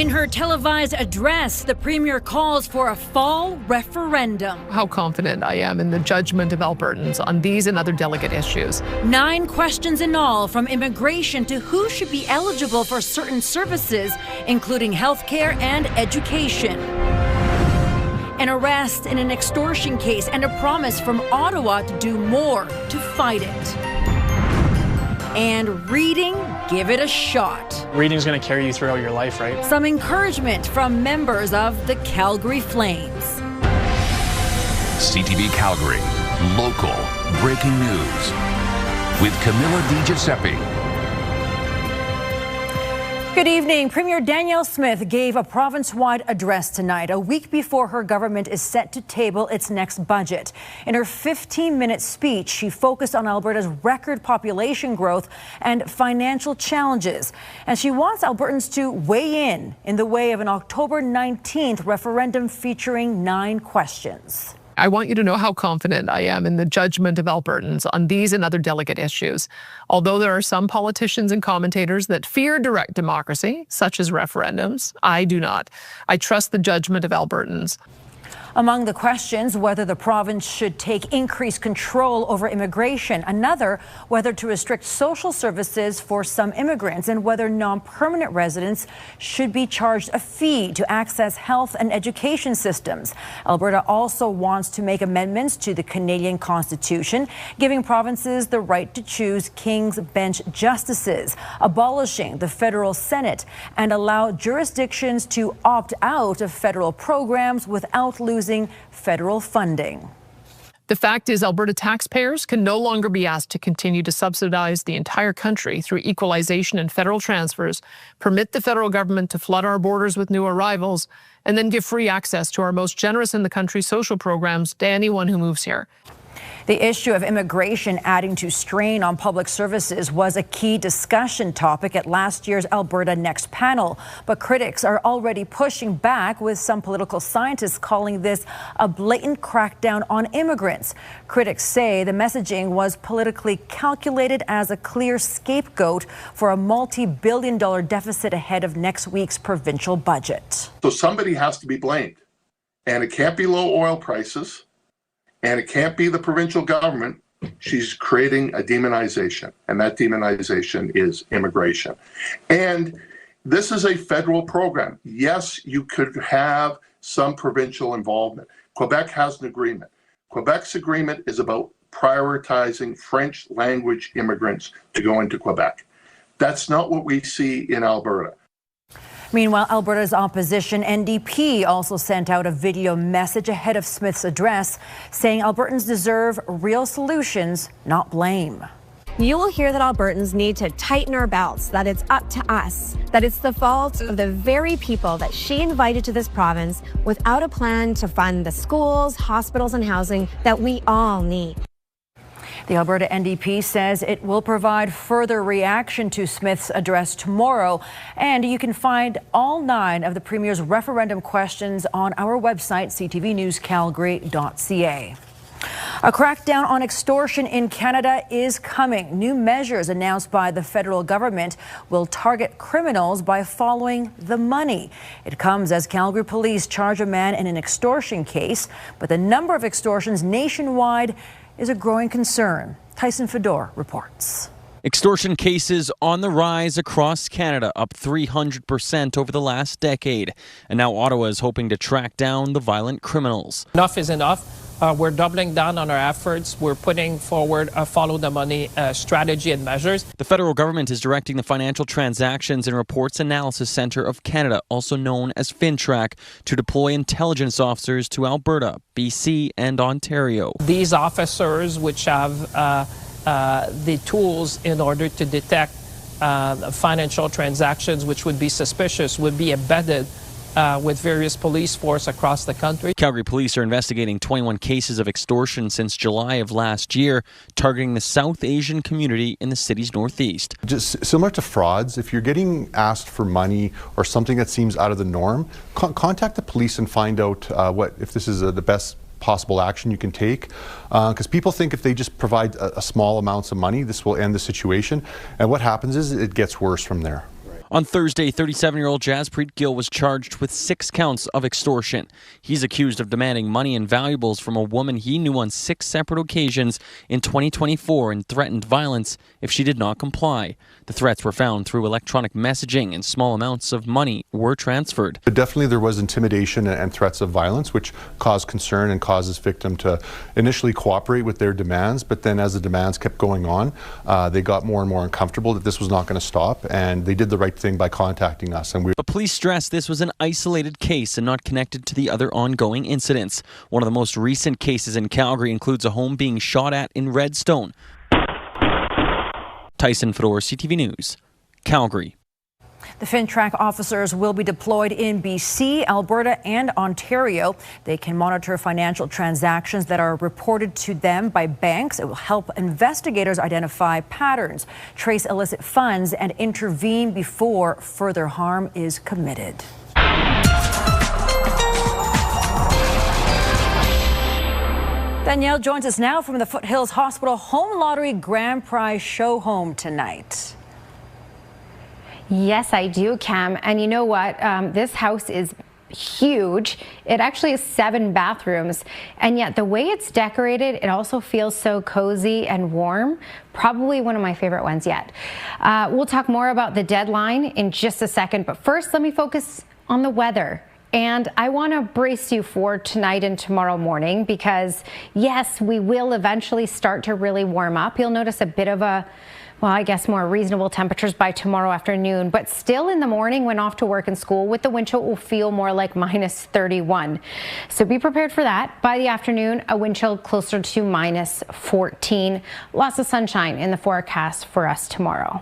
In her televised address, the Premier calls for a fall referendum. How confident I am in the judgment of Albertans on these and other delicate issues. 9 questions in all, from immigration to who should be eligible for certain services, including healthcare and education. An arrest in an extortion case and a promise from Ottawa to do more to fight it. And reading, give it a shot. Reading is going to carry you throughout your life, right? Some encouragement from members of the Calgary Flames. CTV Calgary, local breaking news with Camilla DiGiuseppe. Good evening. Premier Danielle Smith gave a province-wide address tonight, a week before her government is set to table its next budget. In her 15-minute speech, she focused on Alberta's record population growth and financial challenges. And she wants Albertans to weigh in the way of an October 19th referendum featuring 9 questions. I want you to know how confident I am in the judgment of Albertans on these and other delicate issues. Although there are some politicians and commentators that fear direct democracy, such as referendums, I do not. I trust the judgment of Albertans. Among the questions, whether the province should take increased control over immigration, another, whether to restrict social services for some immigrants, and whether non-permanent residents should be charged a fee to access health and education systems. Alberta also wants to make amendments to the Canadian Constitution, giving provinces the right to choose King's Bench justices, abolishing the federal Senate, and allow jurisdictions to opt out of federal programs without losing federal funding. The fact is, Alberta taxpayers can no longer be asked to continue to subsidize the entire country through equalization and federal transfers, permit the federal government to flood our borders with new arrivals, and then give free access to our most generous in the country social programs to anyone who moves here. The issue of immigration adding to strain on public services was a key discussion topic at last year's Alberta Next panel. But critics are already pushing back, with some political scientists calling this a blatant crackdown on immigrants. Critics say the messaging was politically calculated as a clear scapegoat for a multi-billion-dollar deficit ahead of next week's provincial budget. So somebody has to be blamed, and it can't be low oil prices. And it can't be the provincial government. She's creating a demonization, and that demonization is immigration. And this is a federal program. Yes, you could have some provincial involvement. Quebec has an agreement. Quebec's agreement is about prioritizing French language immigrants to go into Quebec. That's not what we see in Alberta. Meanwhile, Alberta's opposition NDP also sent out a video message ahead of Smith's address, saying Albertans deserve real solutions, not blame. You will hear that Albertans need to tighten our belts, that it's up to us, that it's the fault of the very people that she invited to this province without a plan to fund the schools, hospitals, and housing that we all need. The Alberta NDP says it will provide further reaction to Smith's address tomorrow. And you can find all 9 of the Premier's referendum questions on our website, ctvnewscalgary.ca. A crackdown on extortion in Canada is coming. New measures announced by the federal government will target criminals by following the money. It comes as Calgary police charge a man in an extortion case, but the number of extortions nationwide is a growing concern. Tyson Fedor reports. Extortion cases on the rise across Canada, up 300% over the last decade. And now Ottawa is hoping to track down the violent criminals. Enough is enough. We're doubling down on our efforts. We're putting forward a follow the money strategy and measures. The federal government is directing the Financial Transactions and Reports Analysis Centre of Canada, also known as FinTrack, to deploy intelligence officers to Alberta, BC, and Ontario. These officers, which have the tools in order to detect financial transactions which would be suspicious, would be embedded with various police force across the country. Calgary police are investigating 21 cases of extortion since July of last year, targeting the South Asian community in the city's northeast. Just similar to frauds, if you're getting asked for money or something that seems out of the norm, contact the police and find out if this is the best possible action you can take, because people think if they just provide a small amounts of money, this will end the situation, and what happens is it gets worse from there. On Thursday, 37-year-old Jaspreet Gill was charged with 6 counts of extortion. He's accused of demanding money and valuables from a woman he knew on 6 separate occasions in 2024 and threatened violence if she did not comply. The threats were found through electronic messaging, and small amounts of money were transferred. But definitely there was intimidation and threats of violence, which caused concern and causes victim to initially cooperate with their demands, but then as the demands kept going on, they got more and more uncomfortable that this was not going to stop, and they did the right thing by contacting us. But police stressed this was an isolated case and not connected to the other ongoing incidents. One of the most recent cases in Calgary includes a home being shot at in Redstone. Tyson Fedor, CTV News, Calgary. The FinTrack officers will be deployed in BC, Alberta, and Ontario. They can monitor financial transactions that are reported to them by banks. It will help investigators identify patterns, trace illicit funds, and intervene before further harm is committed. Danielle joins us now from the Foothills Hospital Home Lottery Grand Prize Show Home tonight. Yes, I do, Cam. And you know what? This house is huge. It actually has 7 bathrooms. And yet the way it's decorated, it also feels so cozy and warm. Probably one of my favorite ones yet. We'll talk more about the deadline in just a second. But first, let me focus on the weather. And I want to brace you for tonight and tomorrow morning because, yes, we will eventually start to really warm up. You'll notice a bit of a, well, I guess more reasonable temperatures by tomorrow afternoon, but still in the morning when off to work and school with the wind chill, it will feel more like minus 31. So be prepared for that. By the afternoon, a wind chill closer to minus 14. Lots of sunshine in the forecast for us tomorrow.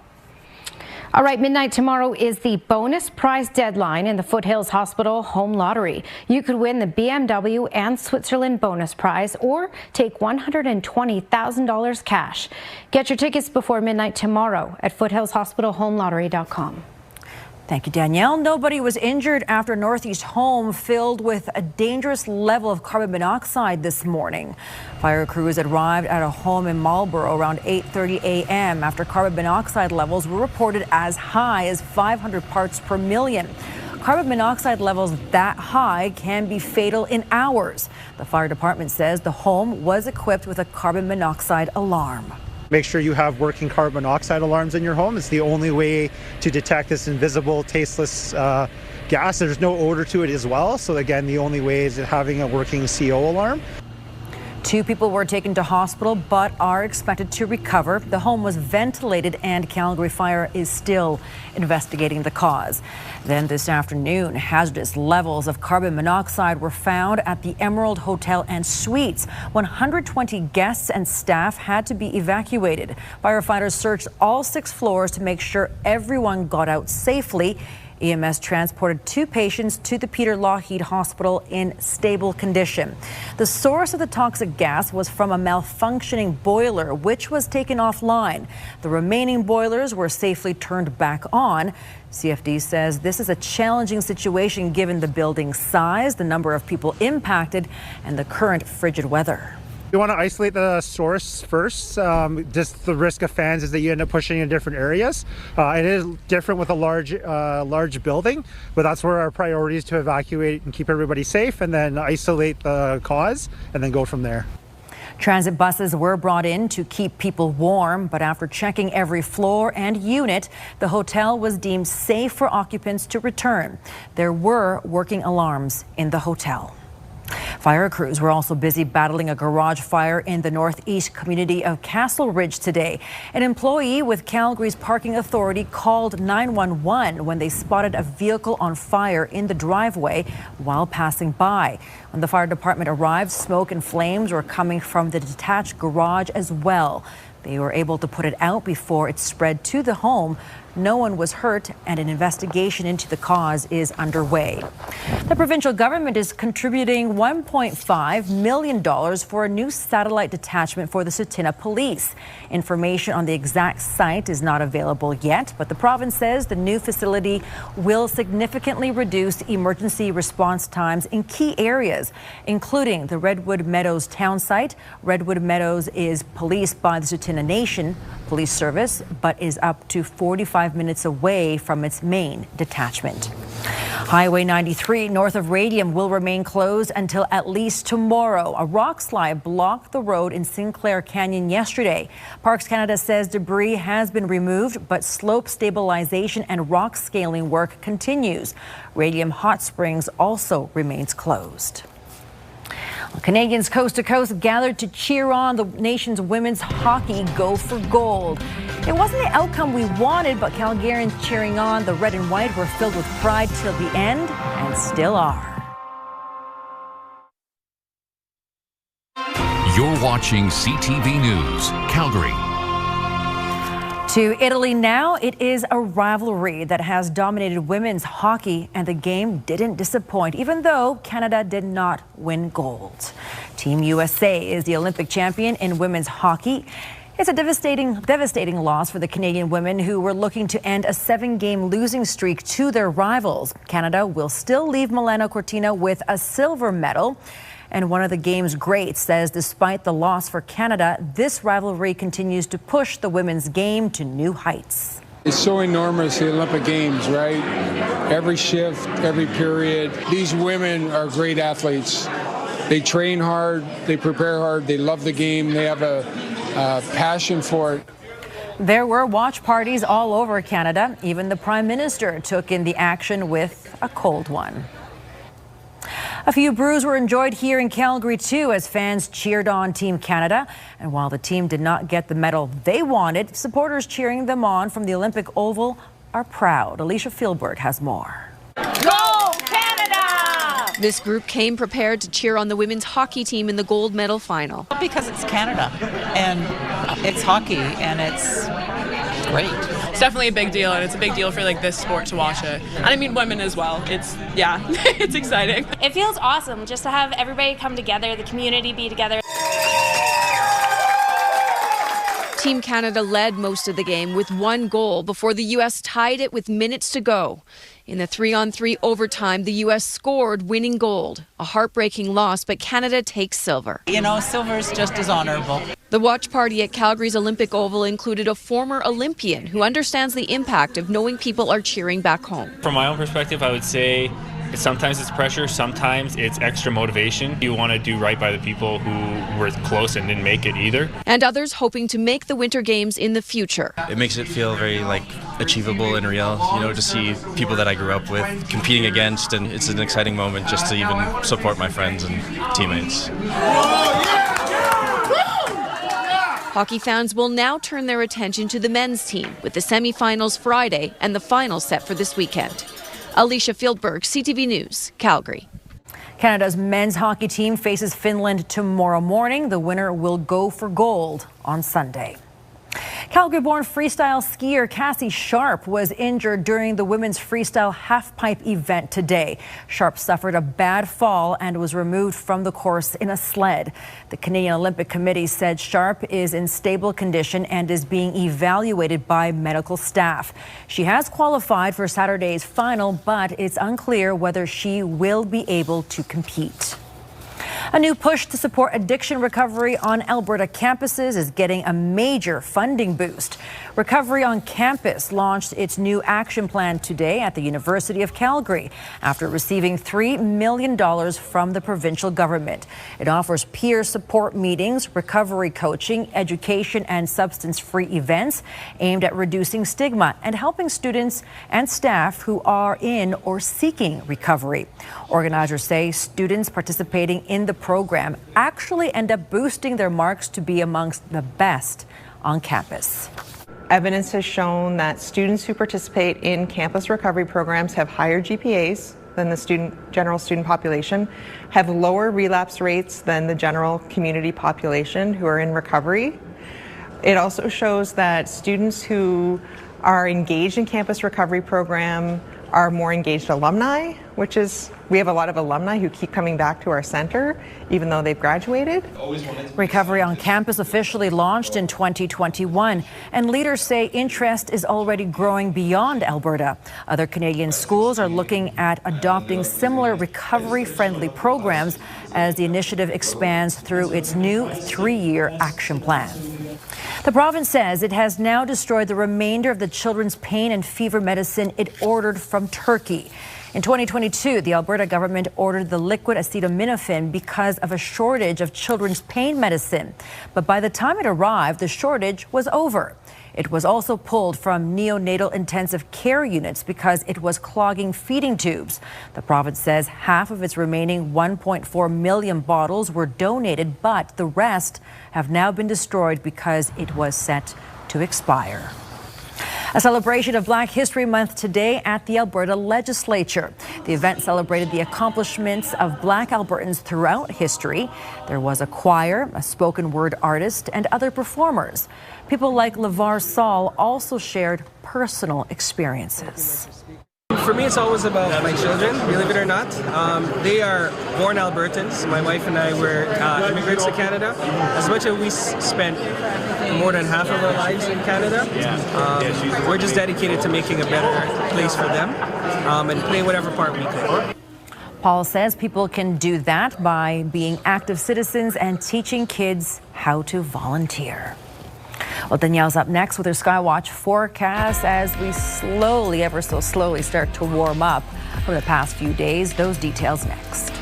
All right, midnight tomorrow is the bonus prize deadline in the Foothills Hospital Home Lottery. You could win the BMW and Switzerland bonus prize or take $120,000 cash. Get your tickets before midnight tomorrow at foothillshospitalhomelottery.com. Thank you, Danielle. Nobody was injured after a Northeast home filled with a dangerous level of carbon monoxide this morning. Fire crews arrived at a home in Marlborough around 8:30 a.m. after carbon monoxide levels were reported as high as 500 parts per million. Carbon monoxide levels that high can be fatal in hours. The fire department says the home was equipped with a carbon monoxide alarm. Make sure you have working carbon monoxide alarms in your home. It's the only way to detect this invisible, tasteless gas. There's no odor to it as well. So again, the only way is having a working CO alarm. 2 people were taken to hospital but are expected to recover. The home was ventilated and Calgary Fire is still investigating the cause. Then this afternoon, hazardous levels of carbon monoxide were found at the Emerald Hotel and Suites. 120 guests and staff had to be evacuated. Firefighters searched all 6 floors to make sure everyone got out safely. EMS transported 2 patients to the Peter Lougheed Hospital in stable condition. The source of the toxic gas was from a malfunctioning boiler, which was taken offline. The remaining boilers were safely turned back on. CFD says this is a challenging situation given the building's size, the number of people impacted, and the current frigid weather. You want to isolate the source first. Just the risk of fans is that you end up pushing in different areas. It is different with a large building, but that's where our priority is to evacuate and keep everybody safe and then isolate the cause and then go from there. Transit buses were brought in to keep people warm, but after checking every floor and unit, the hotel was deemed safe for occupants to return. There were working alarms in the hotel. Fire crews were also busy battling a garage fire in the northeast community of Castle Ridge today. An employee with Calgary's Parking Authority called 911 when they spotted a vehicle on fire in the driveway while passing by. When the fire department arrived, smoke and flames were coming from the detached garage as well. They were able to put it out before it spread to the home. No one was hurt, and an investigation into the cause is underway. The provincial government is contributing $1.5 million for a new satellite detachment for the Tsuut'ina Police. Information on the exact site is not available yet, but the province says the new facility will significantly reduce emergency response times in key areas, including the Redwood Meadows town site. Redwood Meadows is policed by the Tsuut'ina Nation, police service, but is up to 45 minutes away from its main detachment. Highway 93 north of Radium will remain closed until at least tomorrow. A rock slide blocked the road in Sinclair Canyon yesterday. Parks Canada says debris has been removed, but slope stabilization and rock scaling work continues. Radium Hot Springs also remains closed. Canadians coast to coast gathered to cheer on the nation's women's hockey go for gold. It wasn't the outcome we wanted, but Calgarians cheering on the red and white were filled with pride till the end and still are. You're watching CTV News, Calgary. To Italy now, it is a rivalry that has dominated women's hockey, and the game didn't disappoint, even though Canada did not win gold. Team USA is the Olympic champion in women's hockey. It's a devastating loss for the Canadian women who were looking to end a 7-game losing streak to their rivals. Canada will still leave Milano Cortina with a silver medal. And one of the game's greats says despite the loss for Canada, this rivalry continues to push the women's game to new heights. It's so enormous, the Olympic Games, right? Every shift, every period. These women are great athletes. They train hard, they prepare hard, they love the game, they have a passion for it. There were watch parties all over Canada. Even the Prime Minister took in the action with a cold one. A few brews were enjoyed here in Calgary, too, as fans cheered on Team Canada. And while the team did not get the medal they wanted, supporters cheering them on from the Olympic Oval are proud. Alicia Fieldberg has more. Go Canada! This group came prepared to cheer on the women's hockey team in the gold medal final. Because it's Canada, and it's hockey, and it's great. It's definitely a big deal, and it's a big deal for like this sport to watch it. And I mean women as well. It's it's exciting. It feels awesome just to have everybody come together, the community be together. Team Canada led most of the game with 1 goal before the U.S. tied it with minutes to go. In the 3-on-3 overtime, the U.S. scored, winning gold. A heartbreaking loss, but Canada takes silver. You know, silver is just as honorable. The watch party at Calgary's Olympic Oval included a former Olympian who understands the impact of knowing people are cheering back home. From my own perspective, I would say sometimes it's pressure, sometimes it's extra motivation. You want to do right by the people who were close and didn't make it either. And others hoping to make the Winter Games in the future. It makes it feel very achievable and real, to see people that I grew up with competing against, and it's an exciting moment just to even support my friends and teammates. Hockey fans will now turn their attention to the men's team with the semifinals Friday and the final set for this weekend. Alicia Fieldberg, CTV News, Calgary. Canada's men's hockey team faces Finland tomorrow morning. The winner will go for gold on Sunday. Calgary-born freestyle skier Cassie Sharp was injured during the women's freestyle halfpipe event today. Sharp suffered a bad fall and was removed from the course in a sled. The Canadian Olympic Committee said Sharp is in stable condition and is being evaluated by medical staff. She has qualified for Saturday's final, but it's unclear whether she will be able to compete. A new push to support addiction recovery on Alberta campuses is getting a major funding boost. Recovery on Campus launched its new action plan today at the University of Calgary after receiving $3 million from the provincial government. It offers peer support meetings, recovery coaching, education, and substance-free events aimed at reducing stigma and helping students and staff who are in or seeking recovery. Organizers say students participating in the program actually end up boosting their marks to be amongst the best on campus. Evidence has shown that students who participate in campus recovery programs have higher GPAs than the general student population, have lower relapse rates than the general community population who are in recovery. It also shows that students who are engaged in campus recovery program are more engaged alumni, which is, we have a lot of alumni who keep coming back to our center even though they've graduated. Recovery on Campus officially launched in 2021, and leaders say interest is already growing beyond Alberta. Other Canadian schools are looking at adopting similar recovery-friendly programs as the initiative expands through its new 3-year action plan. The province says it has now destroyed the remainder of the children's pain and fever medicine it ordered from Turkey. In 2022, the Alberta government ordered the liquid acetaminophen because of a shortage of children's pain medicine. But by the time it arrived, the shortage was over. It was also pulled from neonatal intensive care units because it was clogging feeding tubes. The province says half of its remaining 1.4 million bottles were donated, but the rest have now been destroyed because it was set to expire. A celebration of Black History Month today at the Alberta Legislature. The event celebrated the accomplishments of Black Albertans throughout history. There was a choir, a spoken word artist, and other performers. People like LeVar Saul also shared personal experiences. For me, it's always about my children, believe it or not. They are born Albertans. My wife and I were immigrants to Canada. As much as we spent more than half of our lives in Canada, we're just dedicated to making a better place for them and playing whatever part we can. Paul says people can do that by being active citizens and teaching kids how to volunteer. Well, Danielle's up next with her Skywatch forecast as we slowly, ever so slowly, start to warm up from the past few days. Those details next.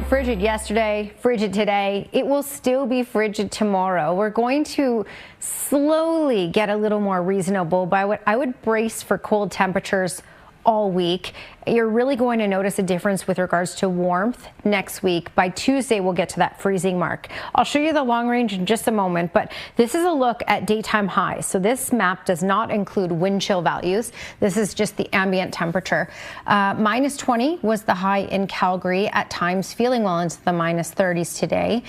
Frigid yesterday, frigid today. It will still be frigid tomorrow. We're going to slowly get a little more reasonable by what I would brace for cold temperatures all week. You're really going to notice a difference with regards to warmth next week. By Tuesday, we'll get to that freezing mark. I'll show you the long range in just a moment, but this is a look at daytime highs. So this map does not include wind chill values. This is just the ambient temperature. Minus 20 was the high in Calgary, at times feeling well into the minus 30s today.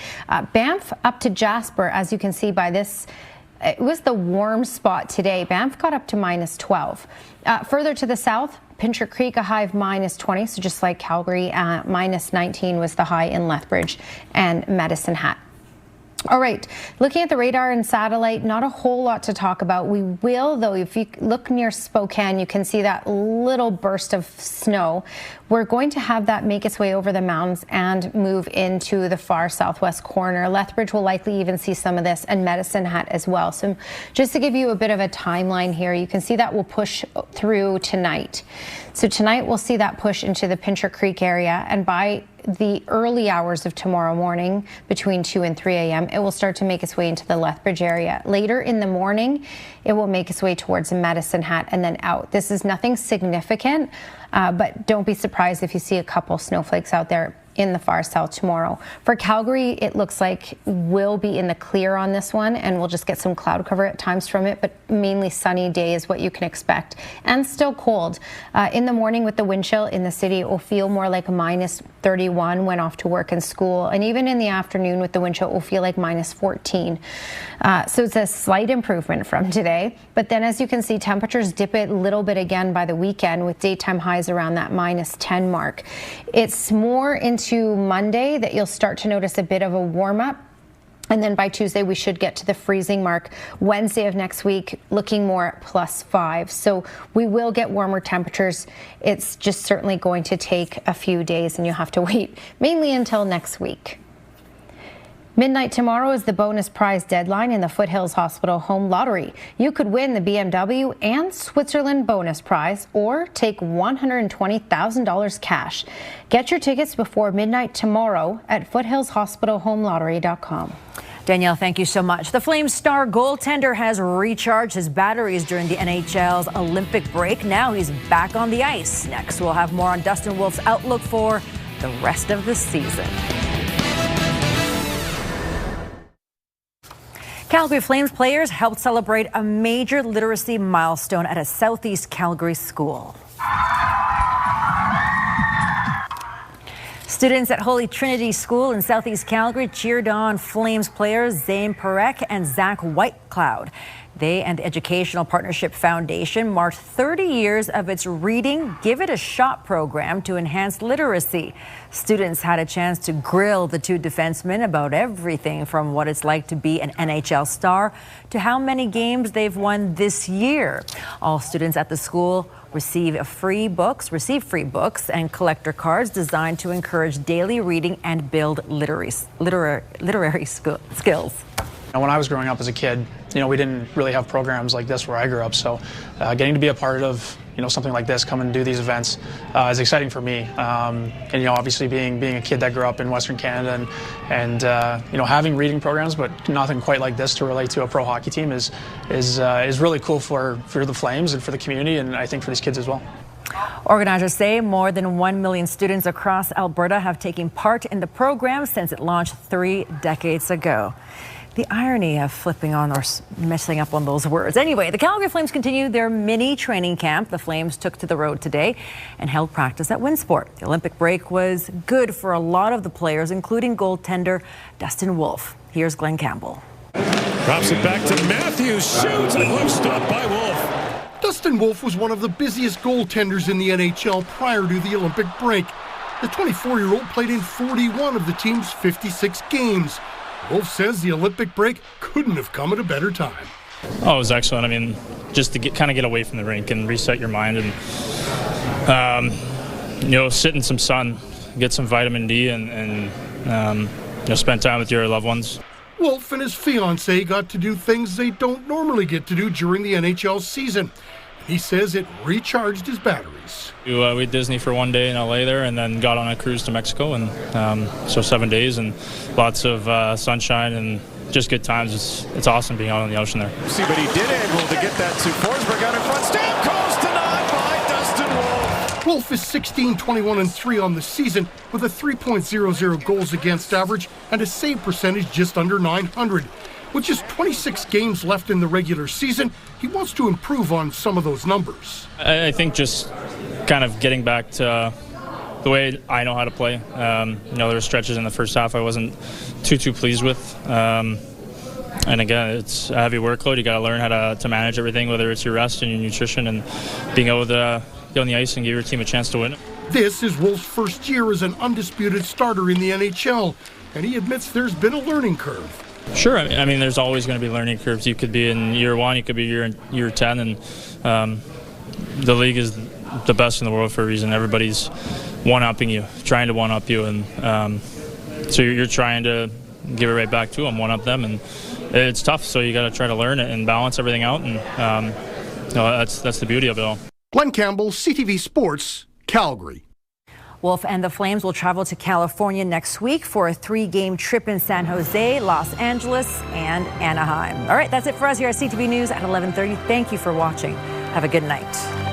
Banff up to Jasper, as you can see by this, it was the warm spot today. Banff got up to minus 12. Further to the south, Pincher Creek, a high of minus 20, so just like Calgary, minus 19 was the high in Lethbridge and Medicine Hat. All right, looking at the radar and satellite, not a whole lot to talk about. We will, though, if you look near Spokane, you can see that little burst of snow. We're going to have that make its way over the mountains and move into the far southwest corner. Lethbridge will likely even see some of this, and Medicine Hat as well. So just to give you a bit of a timeline here, you can see that will push through tonight. So tonight we'll see that push into the Pincher Creek area, and by the early hours of tomorrow morning, between 2 and 3 a.m., it will start to make its way into the Lethbridge area. Later in the morning, it will make its way towards Medicine Hat and then out. This is nothing significant, but don't be surprised if you see a couple snowflakes out there in the far south tomorrow. For Calgary, it looks like we'll be in the clear on this one, and we'll just get some cloud cover at times from it, but mainly sunny day is what you can expect, and still cold. In the morning with the wind chill in the city, it will feel more like minus 31 when off to work and school, and even in the afternoon with the wind chill, it will feel like minus 14. So it's a slight improvement from today, but then as you can see, temperatures dip it a little bit again by the weekend with daytime highs around that minus 10 mark. It's more into Monday that you'll start to notice a bit of a warm up. And then by Tuesday, we should get to the freezing mark. Wednesday of next week, looking more at +5. So we will get warmer temperatures. It's just certainly going to take a few days, and you'll have to wait mainly until next week. Midnight tomorrow is the bonus prize deadline in the Foothills Hospital Home Lottery. You could win the BMW and Switzerland bonus prize or take $120,000 cash. Get your tickets before midnight tomorrow at foothillshospitalhomelottery.com. Danielle, thank you so much. The Flames star goaltender has recharged his batteries during the NHL's Olympic break. Now he's back on the ice. Next, we'll have more on Dustin Wolf's outlook for the rest of the season. Calgary Flames players helped celebrate a major literacy milestone at a Southeast Calgary school. Students at Holy Trinity School in Southeast Calgary cheered on Flames players Zane Perek and Zach Whitecloud. They and the Educational Partnership Foundation marked 30 years of its Reading Give It a Shot program to enhance literacy. Students had a chance to grill the two defensemen about everything from what it's like to be an NHL star to how many games they've won this year. All students at the school receive free books and collector cards designed to encourage daily reading and build literary skills. When I was growing up as a kid, we didn't really have programs like this where I grew up. So getting to be a part of, something like this, come and do these events is exciting for me. And obviously being a kid that grew up in Western Canada and having reading programs, but nothing quite like this to relate to a pro hockey team is really cool for the Flames and for the community, and I think for these kids as well. Organizers say more than 1 million students across Alberta have taken part in the program since it launched 3 decades ago. The irony of flipping on or messing up on those words. Anyway, the Calgary Flames continue their mini training camp. The Flames took to the road today and held practice at Winsport. The Olympic break was good for a lot of the players, including goaltender Dustin Wolf. Here's Glenn Campbell. Drops it back to Matthews, shoots, and glove stop by Wolf. Dustin Wolf was one of the busiest goaltenders in the NHL prior to the Olympic break. The 24-year-old played in 41 of the team's 56 games. Wolf says the Olympic break couldn't have come at a better time. Oh, it was excellent. I mean, just to get away from the rink and reset your mind and, sit in some sun, get some vitamin D and spend time with your loved ones. Wolf and his fiancée got to do things they don't normally get to do during the NHL season. He says it recharged his batteries. We had Disney for 1 day in LA there and then got on a cruise to Mexico, and so 7 days and lots of sunshine and just good times. It's awesome being out on the ocean there. See, but he did able to get that to Forsberg out in front. Stamkos denied by Dustin Wolf. Wolf is 16-21-3 on the season with a 3.00 goals against average and a save percentage just under .900. With just 26 games left in the regular season, he wants to improve on some of those numbers. I think just kind of getting back to the way I know how to play. There were stretches in the first half I wasn't too pleased with. And again, it's a heavy workload. You got to learn how to manage everything, whether it's your rest and your nutrition and being able to get on the ice and give your team a chance to win. This is Wolf's first year as an undisputed starter in the NHL, and he admits there's been a learning curve. Sure. I mean, there's always going to be learning curves. You could be in year 1, you could be year 10, and the league is the best in the world for a reason. Everybody's one-upping you, trying to one-up you, and so you're trying to give it right back to them, one-up them, and it's tough. So you got to try to learn it and balance everything out, and that's the beauty of it all. Glenn Campbell, CTV Sports, Calgary. Wolf and the Flames will travel to California next week for a 3-game trip in San Jose, Los Angeles, and Anaheim. All right, that's it for us here at CTV News at 11:30. Thank you for watching. Have a good night.